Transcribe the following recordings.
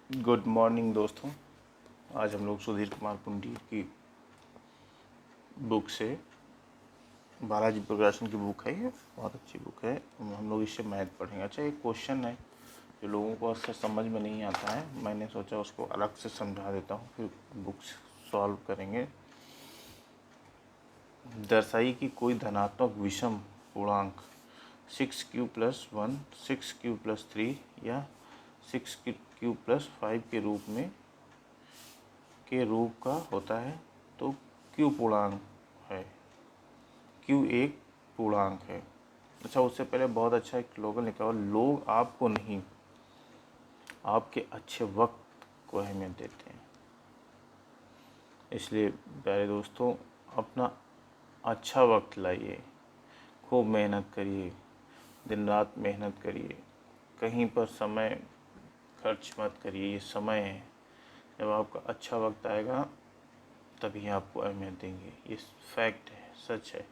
Good morning दोस्तों। आज हम लोग सुधीर कुमार पंडित की बुक से, बालाजी प्रकाशन की बुक है, ये बहुत अच्छी बुक है। हम लोग इससे मैथ पढ़ेंगे। अच्छा, एक क्वेश्चन है जो लोगों को अक्सर समझ में नहीं आता है, मैंने सोचा उसको अलग से समझा देता हूँ, फिर बुक सॉल्व करेंगे। दर्शाइए कि कोई धनात्मक विषम पूर्णांक 6q+1, 6q+3 या 6q+5 के रूप का होता है तो क्यू पूर्णांक है, क्यू एक पूर्णांक है। अच्छा, उससे पहले बहुत अच्छा एक स्लोगन लिखा हुआ, लोग आपको नहीं आपके अच्छे वक्त को अहमियत देते हैं। इसलिए प्यारे दोस्तों, अपना अच्छा वक्त लाइए, खूब मेहनत करिए, दिन रात मेहनत करिए, कहीं पर समय खर्च मत करिए। ये समय है, जब आपका अच्छा वक्त आएगा तभी आपको अहमियत देंगे। ये फैक्ट है, सच है।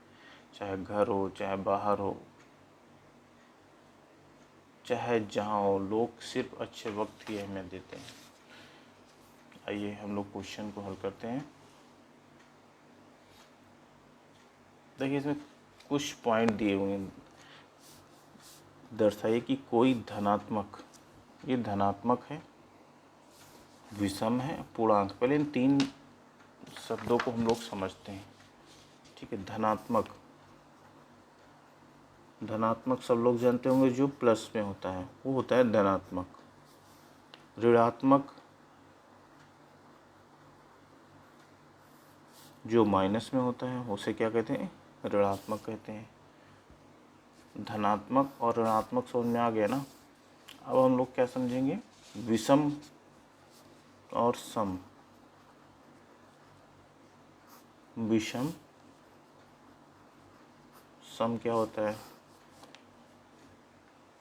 चाहे घर हो, चाहे बाहर हो, चाहे जहाँ हो, लोग सिर्फ अच्छे वक्त की अहमियत देते हैं। आइए हम लोग क्वेश्चन को हल करते हैं। देखिए, इसमें कुछ पॉइंट दिए हुए हैं। दर्शाइए कि कोई धनात्मक, ये धनात्मक है, विषम है, पूर्णांक। पहले इन तीन शब्दों को हम लोग समझते हैं। ठीक है, धनात्मक, धनात्मक सब लोग जानते होंगे, जो प्लस में होता है वो होता है धनात्मक। ऋणात्मक जो माइनस में होता है उसे क्या कहते हैं? ऋणात्मक कहते हैं। धनात्मक और ऋणात्मक समझ में आ गया ना। अब हम लोग क्या समझेंगे? विषम और सम। विषम, सम क्या होता है?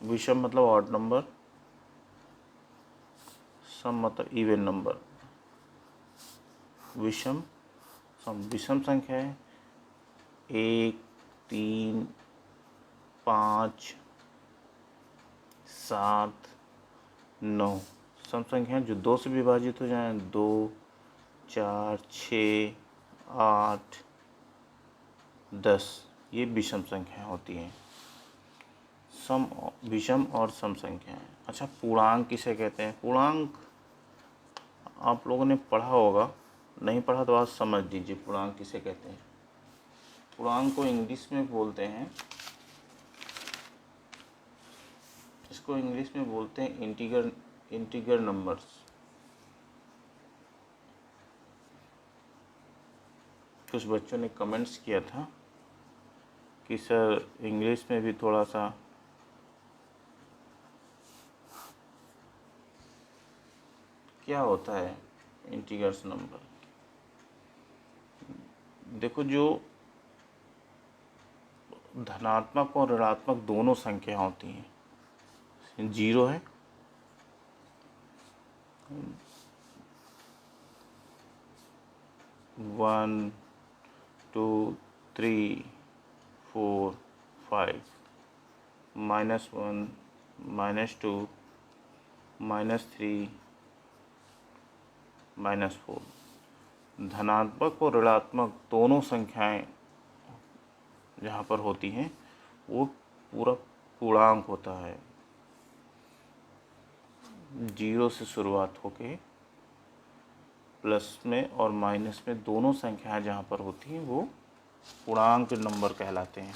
विषम मतलब ऑड नंबर, सम मतलब इवन नंबर। विषम सम, विषम संख्या है 1, 3, 5, 7, 9। सम संख्या जो 2 से विभाजित हो जाए, 2, 4, 6, 8, 10, ये विषम संख्याएं होती हैं। सम, विषम और सम संख्याएं। अच्छा, पूर्णांक किसे कहते हैं? पूर्णांक आप लोगों ने पढ़ा होगा, नहीं पढ़ा तो आज समझ लीजिए पूर्णांक किसे कहते हैं। पूर्णांक को इंग्लिश में बोलते हैं, इसको इंग्लिश में बोलते हैं इंटीगर नंबर्स। कुछ बच्चों ने कमेंट्स किया था कि सर इंग्लिश में भी थोड़ा सा क्या होता है इंटीगर्स नंबर। देखो, जो धनात्मक और ऋणात्मक दोनों संख्या होती हैं, 0 है, 1, 2, 3, 4, 5, -1, -2, -3, -4। धनात्मक और ऋणात्मक दोनों संख्याएं जहाँ पर होती हैं वो पूरा पूर्णांक होता है। 0 से शुरुआत होके प्लस में और माइनस में दोनों संख्याएं जहाँ पर होती हैं वो पूर्णांक नंबर कहलाते हैं।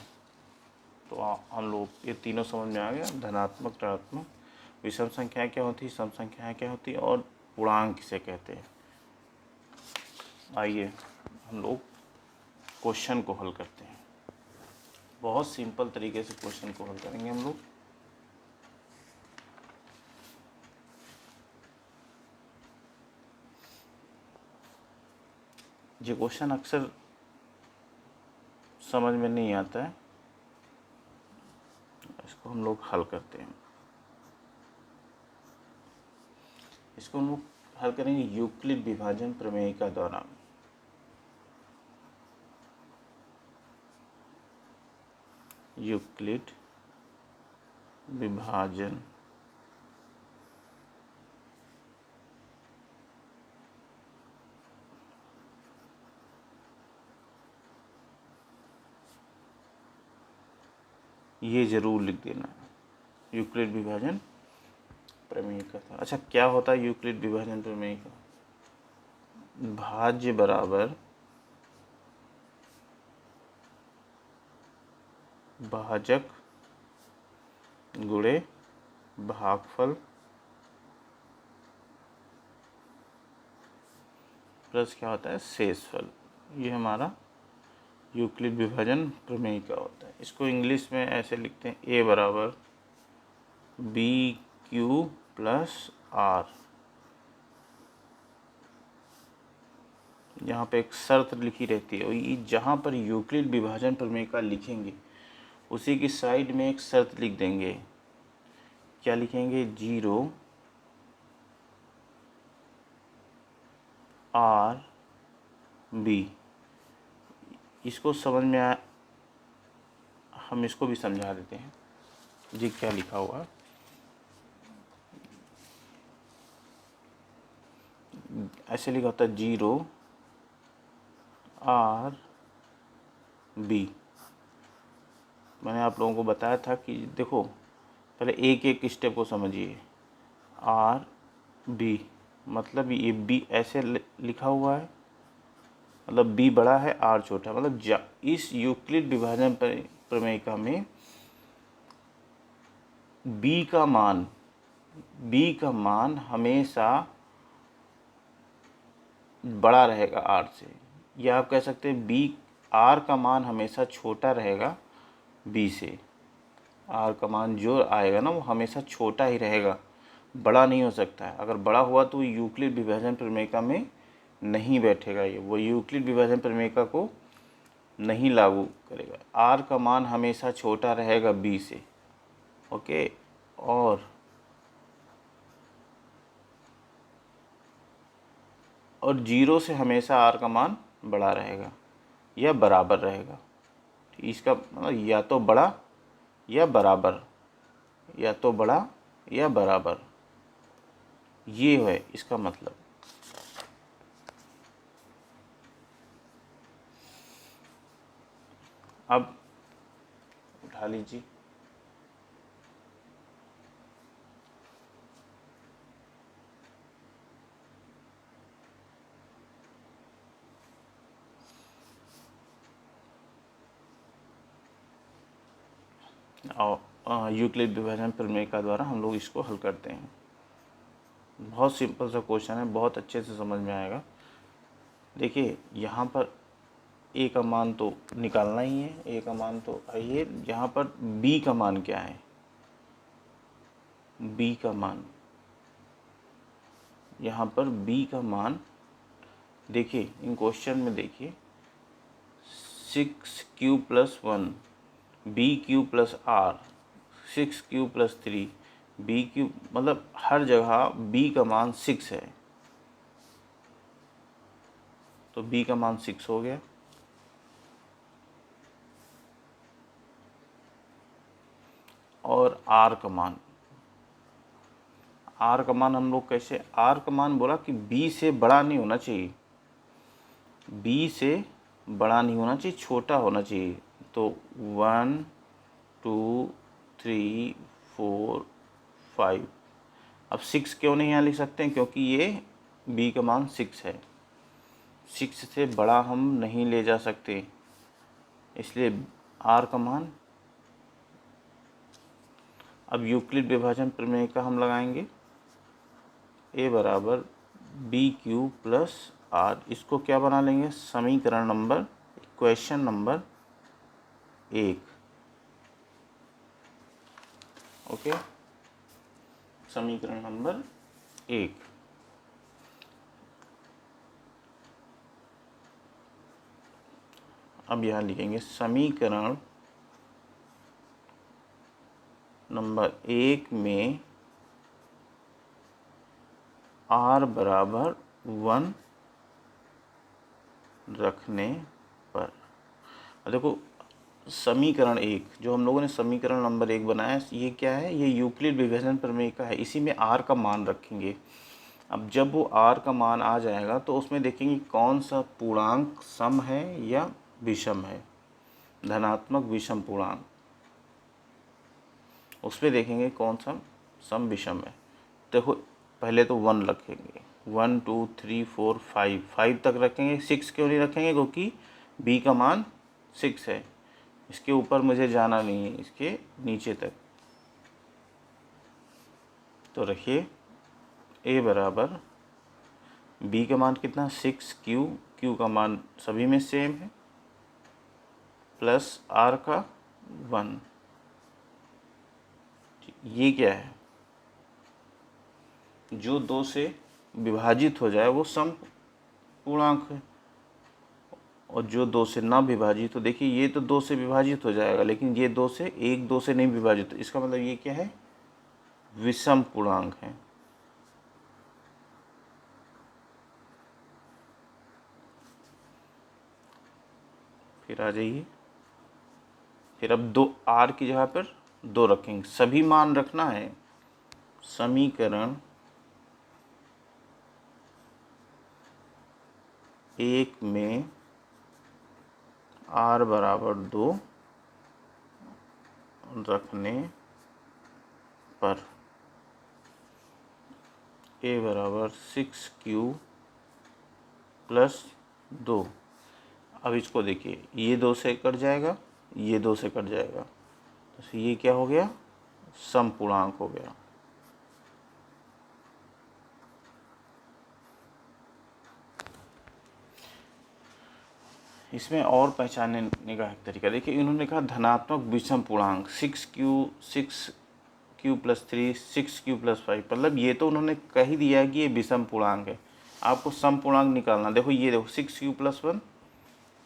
तो हम लोग ये तीनों समझ में आ गया। धनात्मक, ऋणात्मक, विषम संख्याएं क्या होती है, सम संख्याएं क्या होती है, और पूर्णांक किसे कहते हैं। आइए हम लोग क्वेश्चन को हल करते हैं। बहुत सिंपल तरीके से क्वेश्चन को हल करेंगे हम लोग। ये क्वेश्चन अक्सर समझ में नहीं आता है, इसको हम लोग हल करते हैं। इसको हम लोग हल करेंगे यूक्लिड विभाजन प्रमेय का द्वारा। यूक्लिड विभाजन ये ज़रूर लिख देना, यूक्लिड विभाजन प्रमेय का था। अच्छा, क्या होता है यूक्लिड विभाजन प्रमेय का? भाज्य बराबर भाजक गुणे भागफल प्लस क्या होता है, शेषफल। ये हमारा यूक्लिड विभाजन प्रमेय का होता है। इसको इंग्लिश में ऐसे लिखते हैं, ए बराबर बी क्यू प्लस आर। यहाँ पे एक शर्त लिखी रहती है, और ये जहाँ पर यूक्लिड विभाजन प्रमेय का लिखेंगे उसी की साइड में एक शर्त लिख देंगे। क्या लिखेंगे? 0 आर बी। इसको समझ में आया, हम इसको भी समझा देते हैं जी क्या लिखा हुआ। ऐसे लिखा होता है 0 आर बी। मैंने आप लोगों को बताया था कि देखो पहले एक एक स्टेप को समझिए। आर बी मतलब ये बी ऐसे लिखा हुआ है, मतलब बी बड़ा है आर छोटा, मतलब इस यूक्लिड विभाजन प्रमेय में बी का मान हमेशा बड़ा रहेगा आर से, या आप कह सकते हैं बी आर का मान हमेशा छोटा रहेगा बी से। आर का मान जो आएगा ना वो हमेशा छोटा ही रहेगा, बड़ा नहीं हो सकता है। अगर बड़ा हुआ तो यूक्लिड विभाजन प्रमेय में नहीं बैठेगा, ये वो यूक्लिड विभाजन प्रमेय को नहीं लागू करेगा। आर का मान हमेशा छोटा रहेगा बी से, ओके। और 0 से हमेशा आर का मान बड़ा रहेगा या बराबर रहेगा। इसका मतलब या तो बड़ा या बराबर, या तो बड़ा या बराबर, ये है इसका मतलब। अब उठा लीजिए। और यूक्लिड विभाजन प्रमेय का द्वारा हम लोग इसको हल करते हैं। बहुत सिंपल सा क्वेश्चन है, बहुत अच्छे से समझ में आएगा। देखिए यहाँ पर ए का मान तो निकालना ही है, ए का मान तो आइए, यहाँ पर बी का मान क्या है? बी का मान, यहाँ पर बी का मान देखिए, इन क्वेश्चन में देखिए 6q + 1 BQ + R, 6q + 3 BQ, मतलब हर जगह B का मान 6 है, तो B का मान 6 हो गया। और R का मान, R का मान हम लोग कैसे, R का मान बोला कि B से बड़ा नहीं होना चाहिए, B से बड़ा नहीं होना चाहिए, छोटा होना चाहिए। तो 1 2 3 4 5। अब 6 क्यों नहीं यहाँ लिख सकते हैं? क्योंकि ये B का मान 6 है, 6 से बड़ा हम नहीं ले जा सकते, इसलिए R का मान। अब यूक्लिड विभाजन प्रमेय का हम लगाएंगे, A बराबर BQ + R। इसको क्या बना लेंगे? समीकरण नंबर, इक्वेशन नंबर 1, ओके। समीकरण नंबर 1। अब यहाँ लिखेंगे समीकरण नंबर 1 में R बराबर 1 रखने पर, देखो समीकरण 1 जो हम लोगों ने समीकरण नंबर 1 बनाया, ये क्या है? ये यूक्लिड विभाजन प्रमेय का है। इसी में R का मान रखेंगे। अब जब वो R का मान आ जाएगा तो उसमें देखेंगे कौन सा पूर्णांक सम है या विषम है, धनात्मक विषम पूर्णांक। उस पर देखेंगे कौन सा सम विषम है। देखो पहले तो 1 रखेंगे, 1 2 3 4 5 तक रखेंगे। 6 क्यों नहीं रखेंगे? क्योंकि बी का मान 6 है। इसके ऊपर मुझे जाना नहीं है, इसके नीचे तक। तो रखिए ए बराबर बी का मान कितना 6, क्यू का मान सभी में सेम है, प्लस आर का 1। ये क्या है? जो 2 से विभाजित हो जाए वो सम पूर्णांक है, और जो 2 से ना विभाजित हो, देखिए ये तो 2 से विभाजित हो जाएगा, लेकिन ये 2 से नहीं विभाजित। इसका मतलब ये क्या है? विषम पूर्णांक है। फिर आ जाइए, फिर अब 2 आर की जगह पर 2 रखेंगे, सभी मान रखना है। समीकरण 1 में आर बराबर 2 रखने पर ए बराबर 6Q प्लस 2। अब इसको देखिए, ये 2 से कट जाएगा, ये 2 से कट जाएगा, तो ये क्या हो गया? समपूर्णांक हो गया। इसमें और पहचानने का एक तरीका देखिए, इन्होंने कहा धनात्मक विषम पूर्णांक 6Q प्लस 3 6Q प्लस 5, मतलब ये तो उन्होंने कह ही दिया है कि ये विषम पूर्णांक है। आपको सम पूर्णांक निकालना, देखो ये देखो 6Q प्लस 1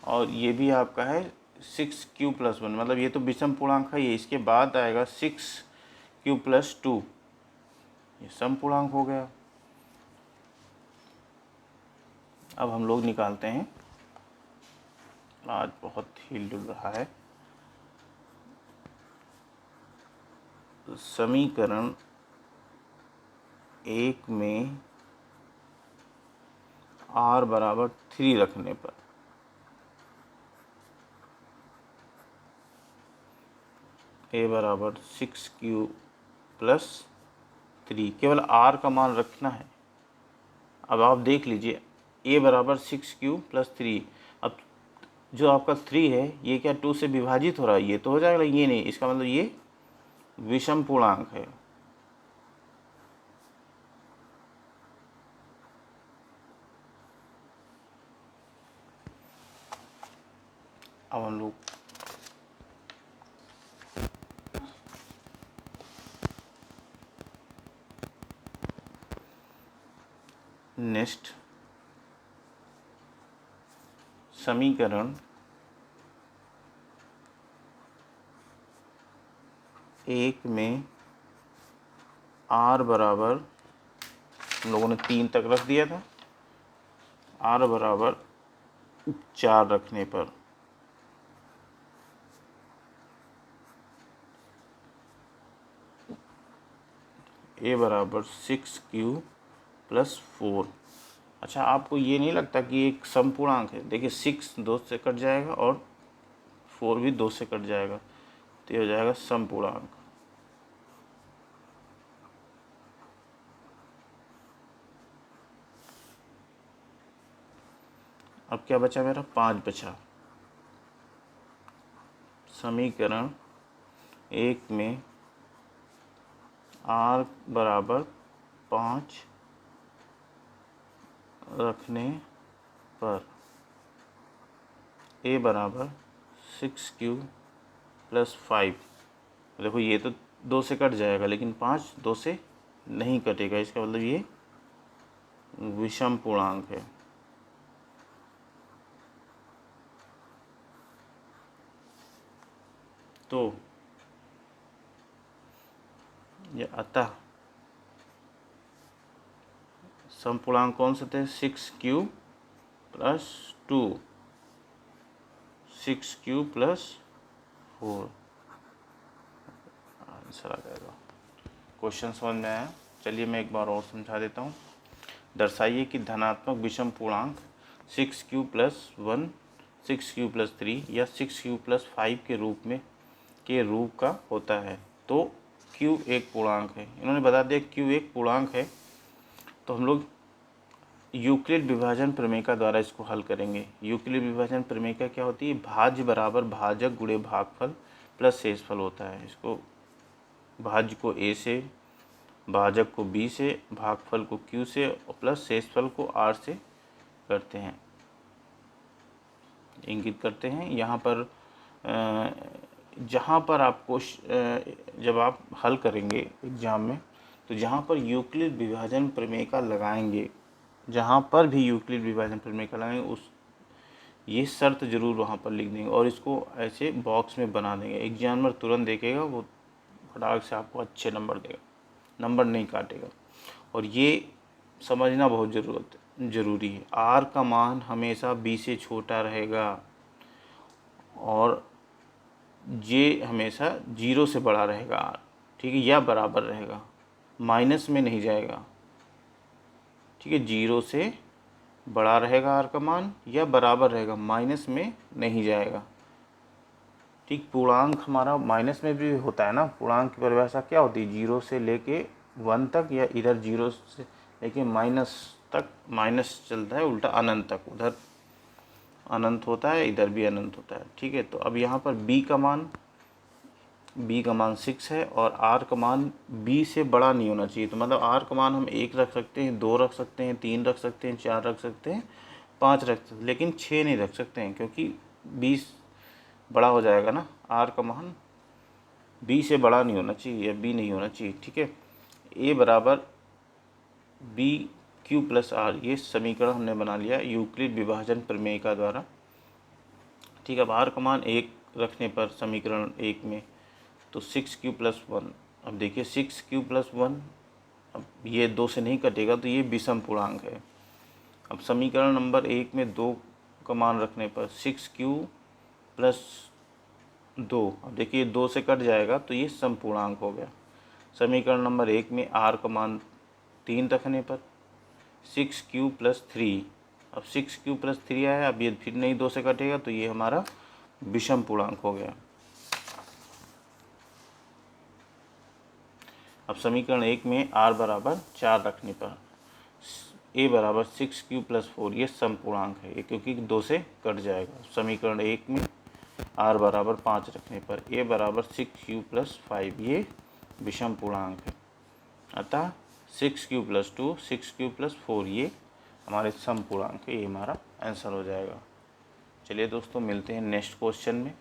और ये भी आपका है 6Q प्लस 1, मतलब ये तो विषम पूर्णांक है। ये इसके बाद आएगा 6Q प्लस 2, ये सम पूर्णांक हो गया। अब हम लोग निकालते हैं, आज बहुत हिल डुल रहा है। समीकरण 1 में r बराबर 3 रखने पर a बराबर 6Q प्लस 3, केवल r का मान रखना है। अब आप देख लीजिए a बराबर 6Q प्लस 3। अब जो आपका 3 है ये क्या 2 से विभाजित हो रहा है? ये तो हो जाएगा, ये नहीं। इसका मतलब ये विषम पूर्णांक है। अब हम लोग नेक्स्ट समीकरण 1 में r बराबर, हम लोगों ने 3 तक रख दिया था, r बराबर 4 रखने पर a बराबर 6Q प्लस 4। अच्छा, आपको ये नहीं लगता कि एक समपूर्णांक है? देखिए 6 2 से कट जाएगा और 4 भी 2 से कट जाएगा, तो ये हो जाएगा समपूर्णांक। अब क्या बचा मेरा? 5 बचा। समीकरण 1 में r बराबर 5 रखने पर a बराबर 6Q प्लस 5। देखो ये तो 2 से कट जाएगा, लेकिन 5 2 से नहीं कटेगा। इसका मतलब ये विषम पूर्णांक है। तो ये अतः समपूर्णांक कौन से थे? 6Q plus 2, 6Q plus 4 answer आ जाएगा। क्वेश्चन समझ में आया? चलिए मैं एक बार और समझा देता हूँ। दर्शाइए कि धनात्मक विषम पूर्णांक 6Q प्लस 1, 6Q प्लस 3 या 6Q प्लस 5 के रूप का होता है। तो क्यू एक पूर्णांक है, इन्होंने बता दिया क्यू एक पूर्णांक है, तो हम लोग यूक्लिड विभाजन प्रमेय द्वारा इसको हल करेंगे। यूक्लिड विभाजन प्रमेय क्या होती है, भाज्य बराबर भाजक गुणे भागफल प्लस शेषफल होता है। इसको भाज्य को ए से, भाजक को बी से, भागफल को क्यू से और प्लस शेषफल को आर से करते हैं, इंगित करते हैं। यहाँ पर जहाँ पर आपको जब आप हल करेंगे एग्ज़ाम में, तो जहाँ पर यूक्लिड विभाजन प्रमेय का लगाएंगे, जहाँ पर भी यूक्लिड विभाजन प्रमेय का लगाएंगे उस ये शर्त ज़रूर वहाँ पर लिख देंगे और इसको ऐसे बॉक्स में बना देंगे। एग्जामिनर तुरंत देखेगा, वो फटाक से आपको अच्छे नंबर देगा, नंबर नहीं काटेगा। और ये समझना बहुत ज़रूरी है, आर का मान हमेशा बी से छोटा रहेगा और जे हमेशा 0 से बड़ा रहेगा आर, ठीक है, या बराबर रहेगा, माइनस में नहीं जाएगा, ठीक है। 0 से बड़ा रहेगा आर का मान या बराबर रहेगा, माइनस में नहीं जाएगा, ठीक। पूर्णांक हमारा माइनस में भी होता है ना, पूर्णांक की परिभाषा क्या होती है, 0 से लेके 1 तक, या इधर 0 से लेके माइनस तक, माइनस चलता है उल्टा अनंत तक, उधर अनंत होता है, इधर भी अनंत होता है, ठीक है। तो अब यहाँ पर b का मान 6 है और r का मान b से बड़ा नहीं होना चाहिए। तो मतलब r का मान हम 1 रख सकते हैं, 2 रख सकते हैं, 3 रख सकते हैं, 4 रख सकते हैं, 5 रख सकते हैं, लेकिन 6 नहीं रख सकते हैं, क्योंकि 20 बड़ा हो जाएगा ना, r का मान b से बड़ा नहीं होना चाहिए या b नहीं होना चाहिए, ठीक है। a बराबर बी क्यू प्लस आर, ये समीकरण हमने बना लिया यूक्लिड विभाजन प्रमेय का द्वारा, ठीक है। अब आर का मान 1 रखने पर समीकरण 1 में, तो 6q प्लस 1, अब देखिए 6q प्लस 1, अब ये 2 से नहीं कटेगा, तो ये विषम पूर्णांक है। अब समीकरण नंबर 1 में 2 का मान रखने पर 6q प्लस 2, अब देखिए 2 से कट जाएगा, तो ये समपूर्णांक हो गया। समीकरण नंबर 1 में r का मान 3 रखने पर 6q प्लस 3, अब 6q प्लस 3 आया, अब ये फिर नहीं 2 से कटेगा, तो ये हमारा विषम पूर्णांक हो गया। अब समीकरण 1 में r बराबर 4 रखने पर a बराबर 6q प्लस 4, ये समपूर्णांक है, ये क्योंकि 2 से कट जाएगा। समीकरण 1 में r बराबर 5 रखने पर a बराबर 6q प्लस 5, ये विषम पूर्णांक है। अतः 6q प्लस 2, 6q प्लस 4, ये हमारे समपूर्णांक है, ये हमारा आंसर हो जाएगा। चलिए दोस्तों, मिलते हैं नेक्स्ट क्वेश्चन में।